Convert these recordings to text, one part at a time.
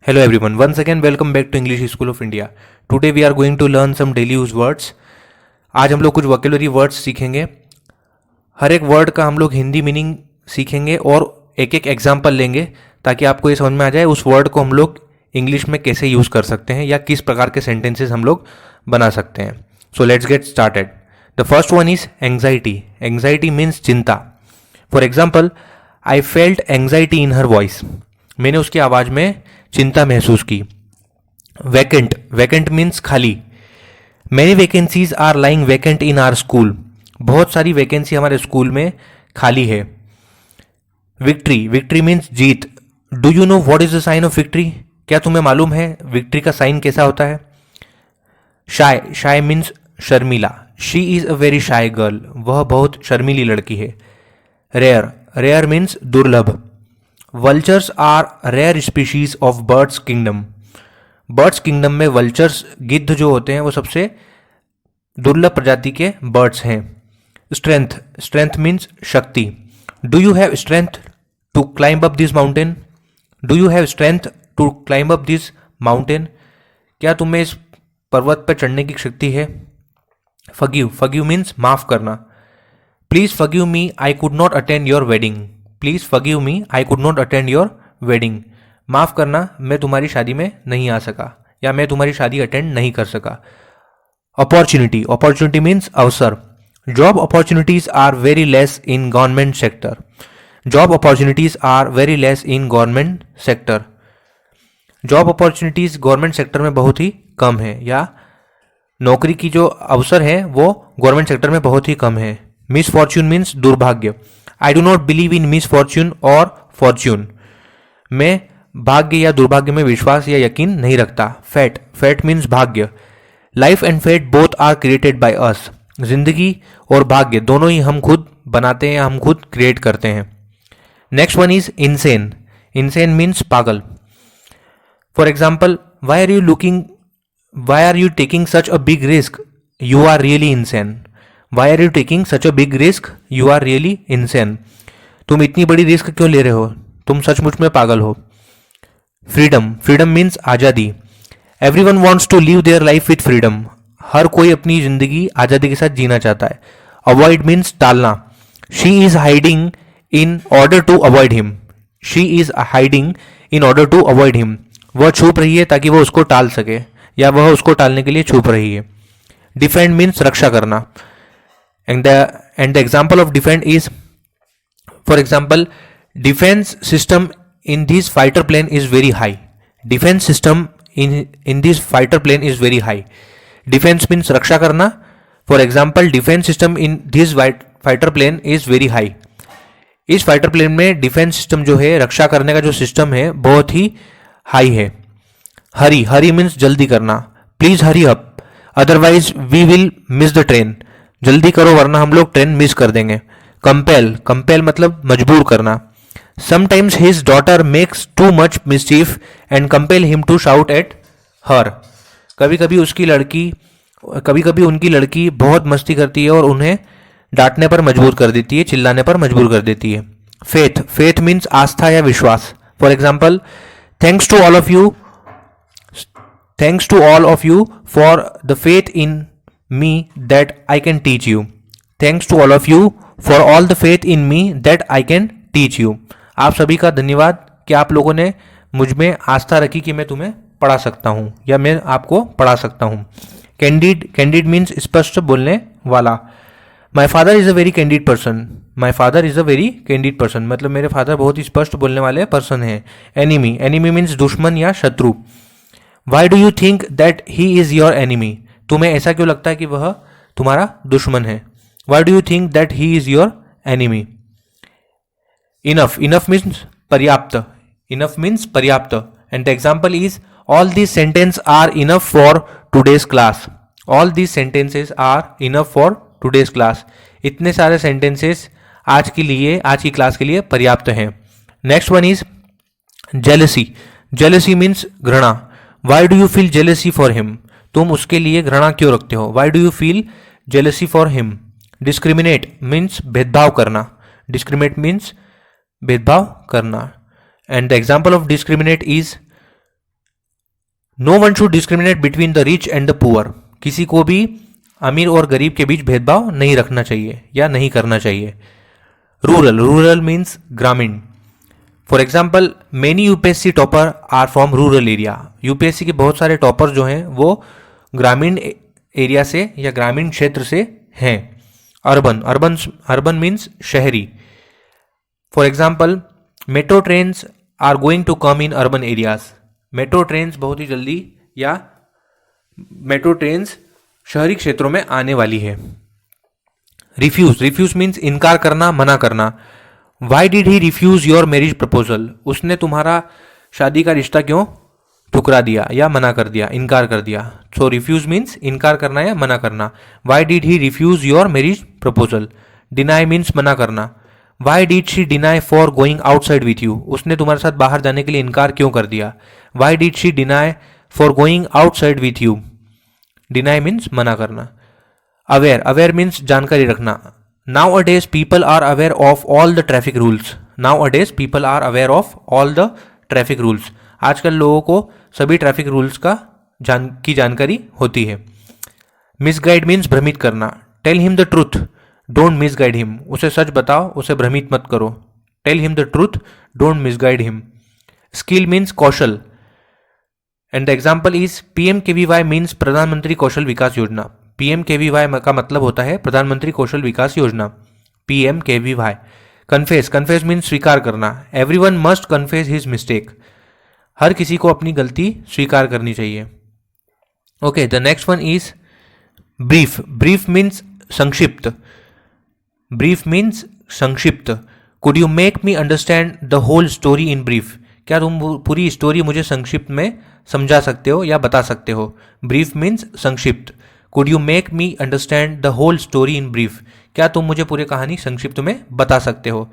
Hello everyone, once again welcome back to English School of India. Today we are going to learn some daily use words. आज हम लोग कुछ vocabulary words सीखेंगे. हर एक word का हम लोग हिंदी मीनिंग सीखेंगे और एक एक एग्जाम्पल लेंगे ताकि आपको ये समझ में आ जाए उस वर्ड को हम लोग इंग्लिश में कैसे यूज़ कर सकते हैं या किस प्रकार के सेंटेंसेस हम लोग बना सकते हैं. So let's get started. The first one is anxiety. Anxiety means चिंता. For example, I felt anxiety in her voice. मैंने उसकी आवाज़ में चिंता महसूस की. वैकेंट. वैकेंट मीन्स खाली. Many vacancies are lying vacant in our school. बहुत सारी वैकेंसी हमारे स्कूल में खाली है. विक्ट्री. विक्ट्री मीन्स जीत. Do you know what is the sign of victory. क्या तुम्हें मालूम है विक्ट्री का साइन कैसा होता है. शाय. शाय मीन्स शर्मिला. She is a very shy girl. वह बहुत शर्मीली लड़की है. रेयर. रेयर मीन्स दुर्लभ. Vultures are rare species of birds kingdom. Birds kingdom में वल्चर्स, गिद्ध जो होते हैं वो सबसे दुर्लभ प्रजाति के बर्ड्स हैं. स्ट्रेंथ. स्ट्रेंथ मीन्स शक्ति. Do you have strength to climb up this mountain. Do you have strength to climb up this mountain. क्या तुम्हें इस पर्वत पर चढ़ने की शक्ति है. फगिव. फगिव मीन्स माफ करना. Please forgive me, I could not attend your wedding. Please forgive me, I could not attend your wedding. माफ करना, मैं तुम्हारी शादी में नहीं आ सका या मैं तुम्हारी शादी अटेंड नहीं कर सका. अपॉर्चुनिटी. अपॉर्चुनिटी मीन्स अवसर. Job opportunities are very less in government sector. Job opportunities are very less in government sector. Job opportunities government sector में बहुत ही कम है या नौकरी की जो अवसर है वो गवर्नमेंट सेक्टर में बहुत ही कम है. मिस फॉर्च्यून मीन्स दुर्भाग्य. I do not believe in miss Fortune और फॉर्च्यून. मैं भाग्य या दुर्भाग्य में विश्वास या यकीन नहीं रखता. फेट. फेट मीन्स भाग्य. Life and fate both are created by us. जिंदगी और भाग्य दोनों ही हम खुद बनाते हैं या हम खुद क्रिएट करते हैं. Next one is insane. Insane means पागल. For example, why are you taking such a big risk, you are really insane. Why are you taking such a big risk, you are really insane. तुम इतनी बड़ी risk क्यों ले रहे हो, तुम सचमुच में पागल हो. फ्रीडम. फ्रीडम मीन्स आज़ादी. Everyone wants to live their life with freedom. हर कोई अपनी जिंदगी आज़ादी के साथ जीना चाहता है. अवॉइड मीन्स टालना. She is hiding in order to avoid him. She is hiding in order to avoid him. वह छुप रही है ताकि वह उसको टाल सके या वह उसको टालने के लिए छुप रही है. डिफेंड मीन्स रक्षा करना. And the example of defend is, for example, defense system in this fighter plane is very high. Defense system in this fighter plane is very high. Defense means रक्षा करना. For example, defense system in this fighter plane is very high. इस fighter plane में defence system जो है, रक्षा करने का जो system है, बहुत ही हाई है. हरी. हरी मीन्स जल्दी करना. Please hurry up, otherwise we will miss the train. जल्दी करो वरना हम लोग ट्रेन मिस कर देंगे. कंपेल. कंपेल मतलब मजबूर करना. Sometimes his daughter makes too much mischief and compel him to shout at her. कभी कभी उनकी लड़की बहुत मस्ती करती है और उन्हें डांटने पर मजबूर कर देती है, चिल्लाने पर मजबूर कर देती है. फेथ. फेथ मीन्स आस्था या विश्वास. For example, thanks to all of you for the faith in me that I can teach you. Thanks to all of you for all the faith in me that I can teach you. आप सभी का धन्यवाद कि आप लोगों ने मुझ में आस्था रखी कि मैं तुम्हें पढ़ा सकता हूँ या मैं आपको पढ़ा सकता हूँ. कैंडिड. कैंडिड मीन्स स्पष्ट बोलने वाला. My father is a very candid person. My father is a very candid person मतलब मेरे फादर बहुत ही स्पष्ट बोलने वाले पर्सन हैं. एनिमी. एनिमी मीन्स दुश्मन या शत्रु. Y do you think that he is your enemy. तुम्हें ऐसा क्यों लगता है कि वह तुम्हारा दुश्मन है. Why do you think that he is your enemy. Enough. Enough means पर्याप्त. इनफ मीन्स पर्याप्त. And the example is, all these sentence are enough for today's class. All these sentences are enough for today's class. इतने सारे sentences आज की class के लिए पर्याप्त हैं. Next one is jealousy. Jealousy means घृणा. Why do you feel jealousy for him. तुम उसके लिए घृणा क्यों रखते हो. Why do you feel jealousy for him. Discriminate means भेदभाव करना. डिस्क्रिमिनेट मीन्स भेदभाव करना. And the example of discriminate is, no one should discriminate between the rich and the poor, किसी को भी अमीर और गरीब के बीच भेदभाव नहीं रखना चाहिए या नहीं करना चाहिए। रूरल, रूरल मीन्स ग्रामीण। For example many UPSC topper are from rural area, UPSC के बहुत सारे टॉपर जो हैं वो ग्रामीण एरिया से या ग्रामीण क्षेत्र से हैं। अर्बन, अर्बन मीन्स शहरी। For example metro trains are going to come in urban areas, metro trains बहुत ही जल्दी या मेट्रो ट्रेन्स शहरी क्षेत्रों में आने वाली है। रिफ्यूज, रिफ्यूज मीन्स इनकार करना, मना करना। Why did he refuse your marriage proposal, उसने तुम्हारा शादी का रिश्ता क्यों ठुकरा दिया या मना कर दिया, इनकार कर दिया। सो रिफ्यूज मीन्स इनकार करना या मना करना। Why did he refuse your marriage proposal. Deny means मना करना। Why did she deny for going outside with you, उसने तुम्हारे साथ बाहर जाने के लिए इनकार क्यों कर दिया। Why did she deny for going outside with you. Deny means मना करना। अवेयर, अवेयर मीन्स जानकारी रखना। Nowadays people are aware of all the traffic rules, nowadays people are aware of all the traffic rules, आजकल लोगों को सभी traffic rules की जानकारी होती है। मिसगाइड मीन्स भ्रमित करना। Tell him the truth, don't misguide him, उसे सच बताओ, उसे भ्रमित मत करो। Tell him the truth, don't misguide him. Skill means कौशल, and the example is PMKVY means Pradhan Mantri Kaushal विकास योजना। PMKVY का मतलब होता है प्रधानमंत्री कौशल विकास योजना, PMKVY। कन्फेस, कन्फेस मीन्स स्वीकार करना। Everyone must confess his mistake, हर किसी को अपनी गलती स्वीकार करनी चाहिए। Okay, the next one is brief, brief means संक्षिप्त, ब्रीफ मीन्स संक्षिप्त। Could you make me understand the whole story in brief, क्या तुम पूरी स्टोरी मुझे संक्षिप्त में समझा सकते हो या बता सकते हो। ब्रीफ मीन्स संक्षिप्त। Could you make me understand the whole story in brief, क्या तुम मुझे पूरी कहानी संक्षिप्त में बता सकते हो।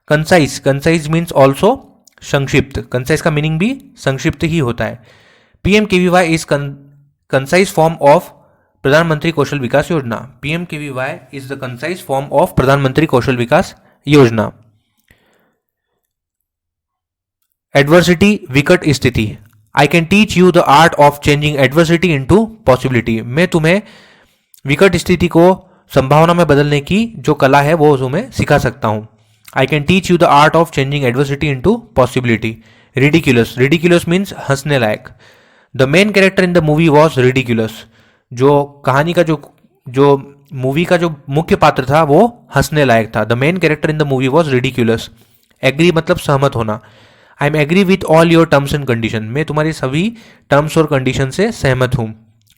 कंसाइज, कंसाइज मीन्स ऑल्सो संक्षिप्त, कंसाइज का मीनिंग भी संक्षिप्त ही होता है। PMKVY is concise form of प्रधानमंत्री कौशल विकास योजना, PMKVY is the concise form of प्रधानमंत्री कौशल विकास योजना। एडवर्सिटी, विकट स्थिति। आई can teach you the art of changing adversity into possibility, मैं तुम्हें विकट स्थिति को संभावना में बदलने की जो कला है वो तुम्हें सिखा सकता हूं। I can teach you the art of changing adversity into possibility. Ridiculous, ridiculous means हंसने लायक। The main character in the movie was ridiculous, जो कहानी का जो मूवी का जो मुख्य पात्र था वो हंसने लायक था। The main character in the movie was ridiculous. Agree मतलब सहमत होना। I am agree with all your terms and condition, मैं तुम्हारी सभी टर्म्स और कंडीशन से सहमत हूं।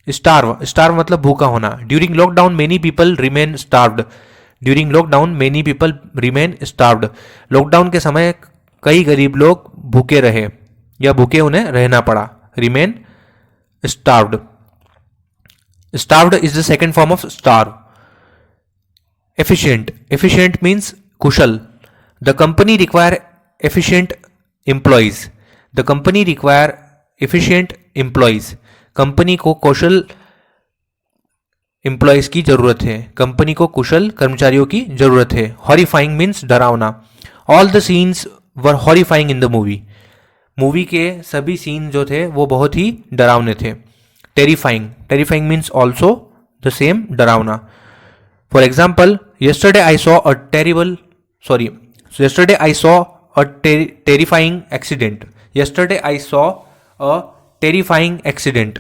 स्टार्व, स्टार्व मतलब भूखा होना। During lockdown many people remain starved, during lockdown many people remain starved, lockdown के समय कई गरीब लोग भूखे रहे या भूखे उन्हें रहना पड़ा। Remain starved. Starved is the second form of starve. Efficient, efficient means Kusal. The company require efficient employees, the company require efficient employees, company को कौशल एम्प्लॉइज की जरूरत है, कंपनी को कुशल कर्मचारियों की जरूरत है। हॉरिफाइंग मीन्स डरावना। All the scenes were horrifying in the movie, movie के सभी सीन जो थे वो बहुत ही डरावने थे। Terrifying, terrifying means also the same, डरावना। For example yesterday I saw a terrifying accident. Yesterday I saw a terrifying accident.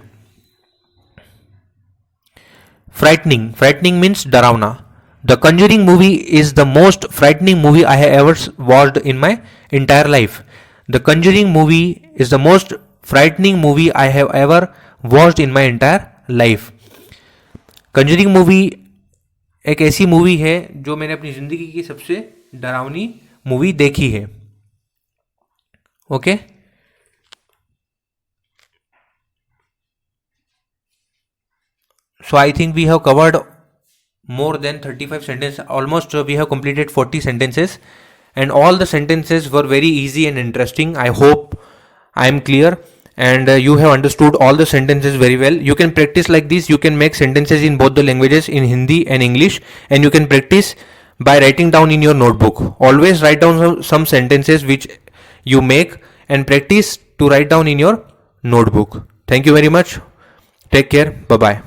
Frightening, frightening means डरावना। The Conjuring movie is the most frightening movie I have ever watched in my entire life. The Conjuring movie is the most frightening movie I have ever watched in my entire life. Conjuring movie एक ऐसी movie है जो मैंने अपनी जिंदगी की सबसे डरावनी मूवी देखी है। Okay, so I think we have covered more than 35 sentences. Almost we have completed 40 sentences, and all the sentences were very easy and interesting. I hope I am clear and you have understood all the sentences very well. You can practice like this. You can make sentences in both the languages, in Hindi and English, and you can practice by writing down in your notebook. Always write down some sentences which you make and practice to write down in your notebook. Thank you very much, take care, bye bye.